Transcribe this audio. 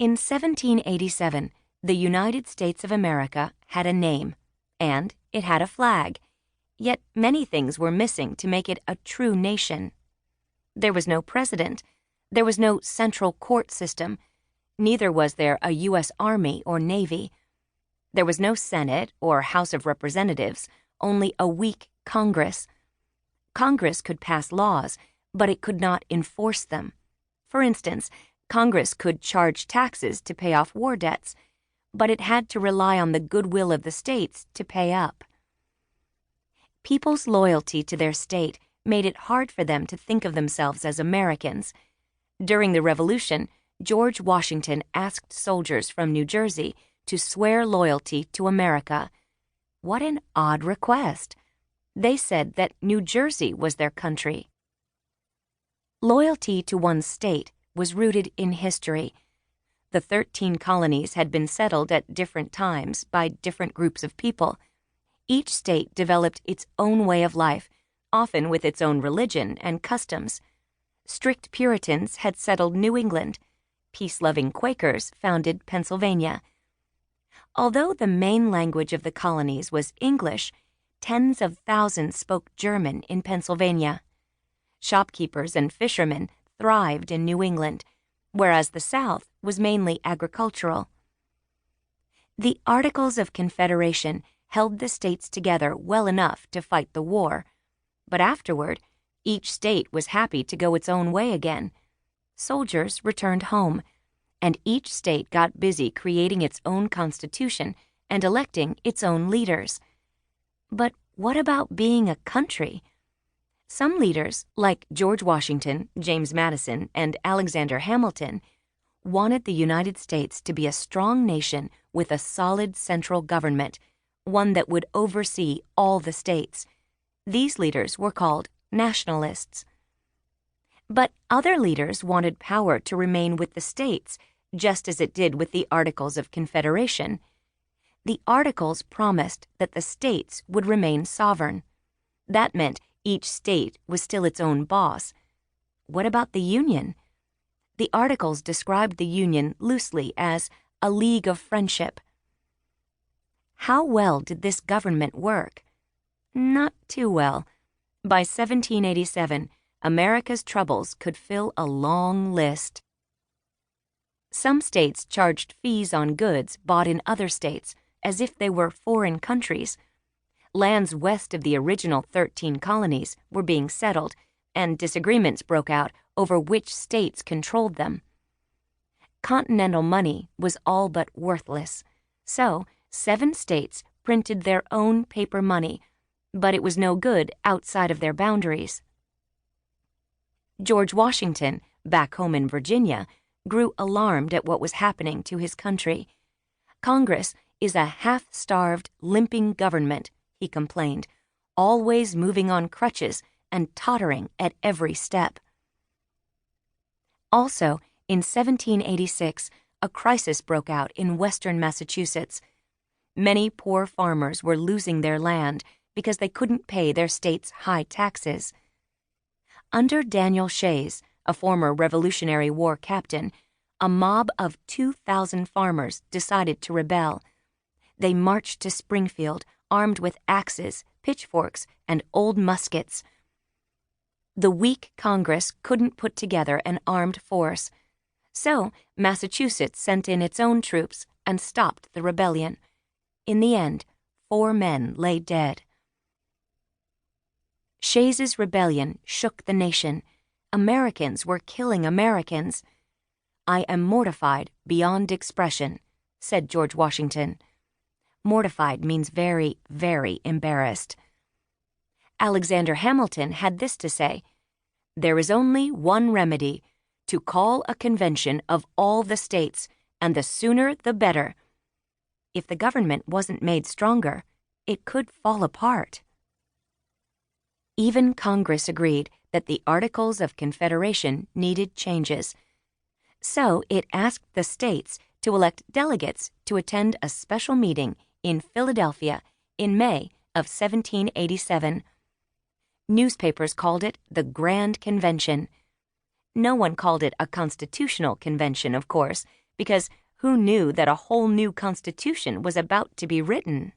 In 1787, the United States of America had a name, and it had a flag, yet many things were missing to make it a true nation. There was no president, there was no central court system, neither was there a U.S. Army or Navy. There was no Senate or House of Representatives, only a weak Congress. Congress could pass laws, but it could not enforce them. For instance, Congress could charge taxes to pay off war debts, but it had to rely on the goodwill of the states to pay up. People's loyalty to their state made it hard for them to think of themselves as Americans. During the Revolution, George Washington asked soldiers from New Jersey to swear loyalty to America. What an odd request. They said that New Jersey was their country. Loyalty to one's state was rooted in history. The 13 colonies had been settled at different times by different groups of people. Each state developed its own way of life, often with its own religion and customs. Strict Puritans had settled New England. Peace-loving Quakers founded Pennsylvania. Although the main language of the colonies was English, tens of thousands spoke German in Pennsylvania. Shopkeepers and fishermen thrived in New England, whereas the South was mainly agricultural. The Articles of Confederation held the states together well enough to fight the war, but afterward, each state was happy to go its own way again. Soldiers returned home, and each state got busy creating its own constitution and electing its own leaders. But what about being a country? Some leaders, like George Washington, James Madison, and Alexander Hamilton, wanted the United States to be a strong nation with a solid central government, one that would oversee all the states. These leaders were called nationalists. But other leaders wanted power to remain with the states, just as it did with the Articles of Confederation. The Articles promised that the states would remain sovereign. That meant each state was still its own boss. What about the Union? The Articles described the Union loosely as a league of friendship. How well did this government work? Not too well. By 1787, America's troubles could fill a long list. Some states charged fees on goods bought in other states, as if they were foreign countries. Lands west of the original 13 colonies were being settled, and disagreements broke out over which states controlled them. Continental money was all but worthless, so 7 states printed their own paper money, but it was no good outside of their boundaries. George Washington, back home in Virginia, grew alarmed at what was happening to his country. Congress is a half-starved, limping government, he complained, always moving on crutches and tottering at every step. Also, in 1786, a crisis broke out in western Massachusetts. Many poor farmers were losing their land because they couldn't pay their state's high taxes. Under Daniel Shays, a former Revolutionary War captain, a mob of 2,000 farmers decided to rebel. They marched to Springfield, armed with axes, pitchforks, and old muskets. The weak Congress couldn't put together an armed force, so Massachusetts sent in its own troops and stopped the rebellion. In the end, 4 men lay dead. Shays's rebellion shook the nation. Americans were killing Americans. "I am mortified beyond expression," said George Washington. Mortified means very, very embarrassed. Alexander Hamilton had this to say: "There is only one remedy, to call a convention of all the states, and the sooner the better." If the government wasn't made stronger, it could fall apart. Even Congress agreed that the Articles of Confederation needed changes. So it asked the states to elect delegates to attend a special meeting in Philadelphia in May of 1787. Newspapers called it the Grand Convention. No one called it a constitutional convention, of course, because who knew that a whole new constitution was about to be written?